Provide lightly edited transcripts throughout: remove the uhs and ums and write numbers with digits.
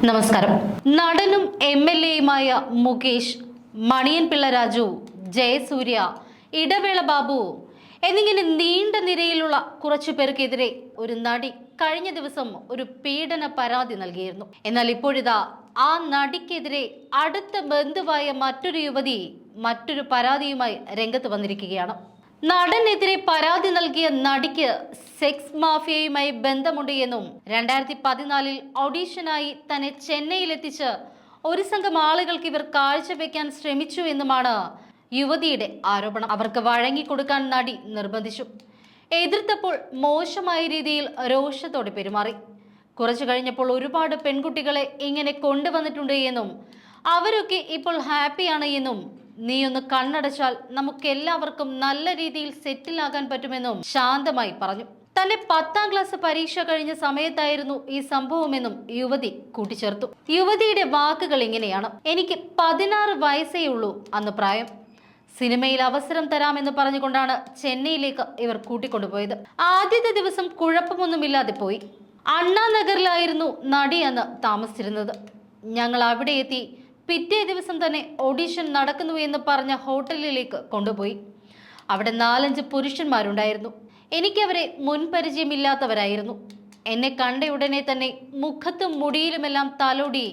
നമസ്കാരം. നടനും എം.എൽ.എയുമായ മുകേഷ്, മണിയൻ പിള്ള രാജു, ജയസൂര്യ, ഇടവേള ബാബു എന്നിങ്ങനെ നീണ്ട നിരയിലുള്ള കുറച്ചു പേർക്കെതിരെ ഒരു നടി കഴിഞ്ഞ ദിവസം ഒരു പീഡന പരാതി നൽകിയിരുന്നു. എന്നാൽ ഇപ്പോഴിതാ ആ നടിക്കെതിരെ അടുത്ത ബന്ധുവായ മറ്റൊരു യുവതി മറ്റൊരു പരാതിയുമായി രംഗത്ത് വന്നിരിക്കുകയാണ്. നടനെതിരെ പരാതി നൽകിയ നടിക്ക് സെക്സ് മാഫിയയുമായി ബന്ധമുണ്ട് എന്നും 2014 ഓഡീഷനായി തന്നെ ചെന്നൈയിലെത്തിച്ച് ഒരു സംഘം ആളുകൾക്ക് ഇവർ കാഴ്ചവെക്കാൻ ശ്രമിച്ചു എന്നുമാണ് യുവതിയുടെ ആരോപണം. അവർക്ക് വഴങ്ങിക്കൊടുക്കാൻ നടി നിർബന്ധിച്ചു. എതിർത്തപ്പോൾ മോശമായ രീതിയിൽ രോഷത്തോടെ പെരുമാറി. കുറച്ചു കഴിഞ്ഞപ്പോൾ ഒരുപാട് പെൺകുട്ടികളെ ഇങ്ങനെ കൊണ്ടുവന്നിട്ടുണ്ട് എന്നും അവരൊക്കെ ഇപ്പോൾ ഹാപ്പിയാണ് എന്നും നീ ഒന്ന് കണ്ണടച്ചാൽ നമുക്കെല്ലാവർക്കും നല്ല രീതിയിൽ സെറ്റിലാകാൻ പറ്റുമെന്നും ശാന്തമായി പറഞ്ഞു. തന്റെ 10ാം ക്ലാസ് പരീക്ഷ കഴിഞ്ഞ സമയത്തായിരുന്നു ഈ സംഭവമെന്നും യുവതി കൂട്ടിച്ചേർത്തു. യുവതിയുടെ വാക്കുകൾ ഇങ്ങനെയാണ്: എനിക്ക് 16 വയസ്സേ ഉള്ളൂ അന്ന് പ്രായം. സിനിമയിൽ അവസരം തരാമെന്ന് പറഞ്ഞുകൊണ്ടാണ് ചെന്നൈയിലേക്ക് ഇവർ കൂട്ടിക്കൊണ്ടുപോയത്. ആദ്യത്തെ ദിവസം കുഴപ്പമൊന്നുമില്ലാതെ പോയി. അണ്ണാനഗറിലായിരുന്നു നടി അന്ന് താമസിച്ചിരുന്നത്. ഞങ്ങൾ അവിടെ എത്തി. പിറ്റേ ദിവസം തന്നെ ഓഡിഷൻ നടക്കുന്നു എന്ന് പറഞ്ഞ ഹോട്ടലിലേക്ക് കൊണ്ടുപോയി. അവിടെ 4-5 പുരുഷന്മാരുണ്ടായിരുന്നു. എനിക്കവരെ മുൻപരിചയമില്ലാത്തവരായിരുന്നു. എന്നെ കണ്ട ഉടനെ തന്നെ മുഖത്തും മുടിയിലുമെല്ലാം തലോടി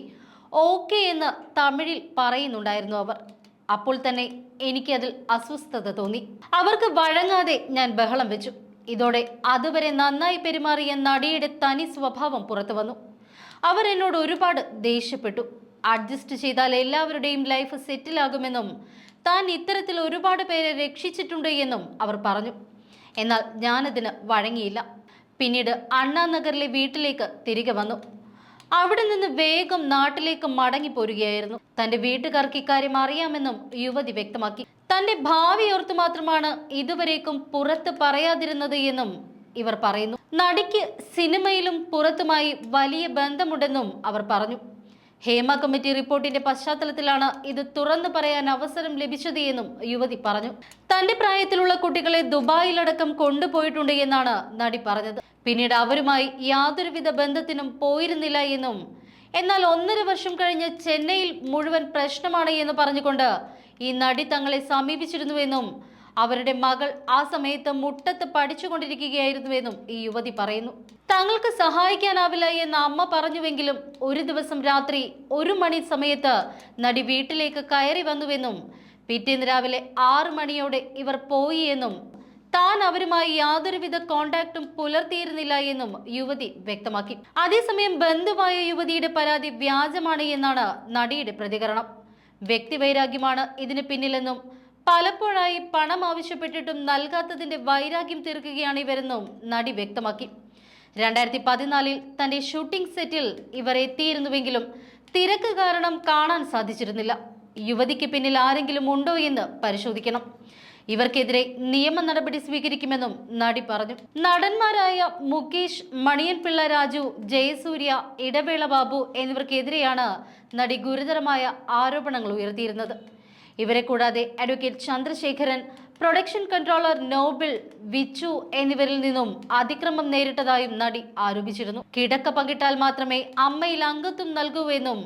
ഓക്കെ എന്ന് തമിഴിൽ പറയുന്നുണ്ടായിരുന്നു അവർ. അപ്പോൾ തന്നെ എനിക്കതിൽ അസ്വസ്ഥത തോന്നി. അവർക്ക് വഴങ്ങാതെ ഞാൻ ബഹളം വെച്ചു. ഇതോടെ അതുവരെ നന്നായി പെരുമാറിയ നടിയുടെ തനി സ്വഭാവം പുറത്തു വന്നു. അവർ എന്നോട് ഒരുപാട് ദേഷ്യപ്പെട്ടു. അഡ്ജസ്റ്റ് ചെയ്താൽ എല്ലാവരുടെയും ലൈഫ് സെറ്റിലാകുമെന്നും താൻ ഇത്തരത്തിൽ ഒരുപാട് പേരെ രക്ഷിച്ചിട്ടുണ്ട് എന്നും അവർ പറഞ്ഞു. എന്നാൽ ഞാനതിന് വഴങ്ങിയില്ല. പിന്നീട് അണ്ണാനഗറിലെ വീട്ടിലേക്ക് തിരികെ വന്നു. അവിടെ നിന്ന് വേഗം നാട്ടിലേക്ക് മടങ്ങി പോരുകയായിരുന്നു. തന്റെ വീട്ടുകാർക്ക് ഇക്കാര്യം അറിയാമെന്നും യുവതി വ്യക്തമാക്കി. തന്റെ ഭാവി ഓർത്തു മാത്രമാണ് ഇതുവരേക്കും പുറത്ത് പറയാതിരുന്നത് എന്നും ഇവർ പറയുന്നു. നടിക്ക് സിനിമയിലും പുറത്തുമായി വലിയ ബന്ധമുണ്ടെന്നും അവർ പറഞ്ഞു. ഹേമ കമ്മിറ്റി റിപ്പോർട്ടിന്റെ പശ്ചാത്തലത്തിലാണ് ഇത് തുറന്നു പറയാൻ അവസരം ലഭിച്ചത് എന്നും യുവതി പറഞ്ഞു. തന്റെ പ്രായത്തിലുള്ള കുട്ടികളെ ദുബായിലടക്കം കൊണ്ടുപോയിട്ടുണ്ട് എന്നാണ് നടി പറഞ്ഞത്. പിന്നീട് അവരുമായി യാതൊരുവിധ ബന്ധത്തിനും പോയിരുന്നില്ല എന്നും എന്നാൽ 1.5 വർഷം കഴിഞ്ഞ് ചെന്നൈയിൽ മുഴുവൻ പ്രശ്നമാണ് എന്ന് പറഞ്ഞുകൊണ്ട് ഈ നടി തങ്ങളെ സമീപിച്ചിരുന്നുവെന്നും അവരുടെ മകൾ ആ സമയത്ത് മുട്ടത്ത് പഠിച്ചുകൊണ്ടിരിക്കുകയായിരുന്നുവെന്നും ഈ യുവതി പറയുന്നു. തങ്ങൾക്ക് സഹായിക്കാനാവില്ല എന്ന് അമ്മ പറഞ്ഞുവെങ്കിലും ഒരു ദിവസം രാത്രി 1 മണി സമയത്ത് നടി വീട്ടിലേക്ക് കയറി വന്നുവെന്നും പിറ്റേന്ന് രാവിലെ 6 മണിയോടെ ഇവർ പോയി എന്നും താൻ അവരുമായി യാതൊരുവിധ കോണ്ടാക്റ്റും പുലർത്തിയിരുന്നില്ല എന്നും യുവതി വ്യക്തമാക്കി. അതേസമയം ബന്ധുവായ യുവതിയുടെ പരാതി വ്യാജമാണ് എന്നാണ് നടിയുടെ പ്രതികരണം. വ്യക്തിവൈരാഗ്യമാണ് ഇതിന് പിന്നിലെന്നും പലപ്പോഴായി പണം ആവശ്യപ്പെട്ടിട്ടും നൽകാത്തതിന്റെ വൈരാഗ്യം തീർക്കുകയാണ് ഇവരെന്നും നടി വ്യക്തമാക്കി. 2014 തന്റെ ഷൂട്ടിംഗ് സെറ്റിൽ ഇവർ എത്തിയിരുന്നുവെങ്കിലും തിരക്ക് കാരണം കാണാൻ സാധിച്ചിരുന്നില്ല. യുവതിക്ക് പിന്നിൽ ആരെങ്കിലും ഉണ്ടോ എന്ന് പരിശോധിക്കണം. ഇവർക്കെതിരെ നിയമ നടപടി സ്വീകരിക്കുമെന്നും നടി പറഞ്ഞു. നടന്മാരായ മുകേഷ്, മണിയൻ പിള്ള രാജു, ജയസൂര്യ, ഇടവേള ബാബു എന്നിവർക്കെതിരെയാണ് നടി ഗുരുതരമായ ആരോപണങ്ങൾ ഉയർത്തിയിരുന്നത്. ഇവരെ കൂടാതെ advocate Chandrasekharan, production controller Noble, Vichu എന്നിവരിൽ നിന്നും അതിക്രമം നേരിട്ടതായും നടി ആരോപിച്ചിരുന്നു. കിടക്ക പങ്കിട്ടാൽ മാത്രമേ അമ്മയിൽ അംഗത്വം നൽകൂ എന്നും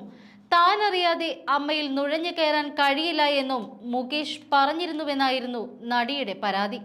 താൻ അറിയാതെ അമ്മയിൽ നുഴഞ്ഞു കയറാൻ കഴിയില്ല എന്നും മുകേഷ് പറഞ്ഞിരുന്നുവെന്നായിരുന്നു നടിയുടെ പരാതി.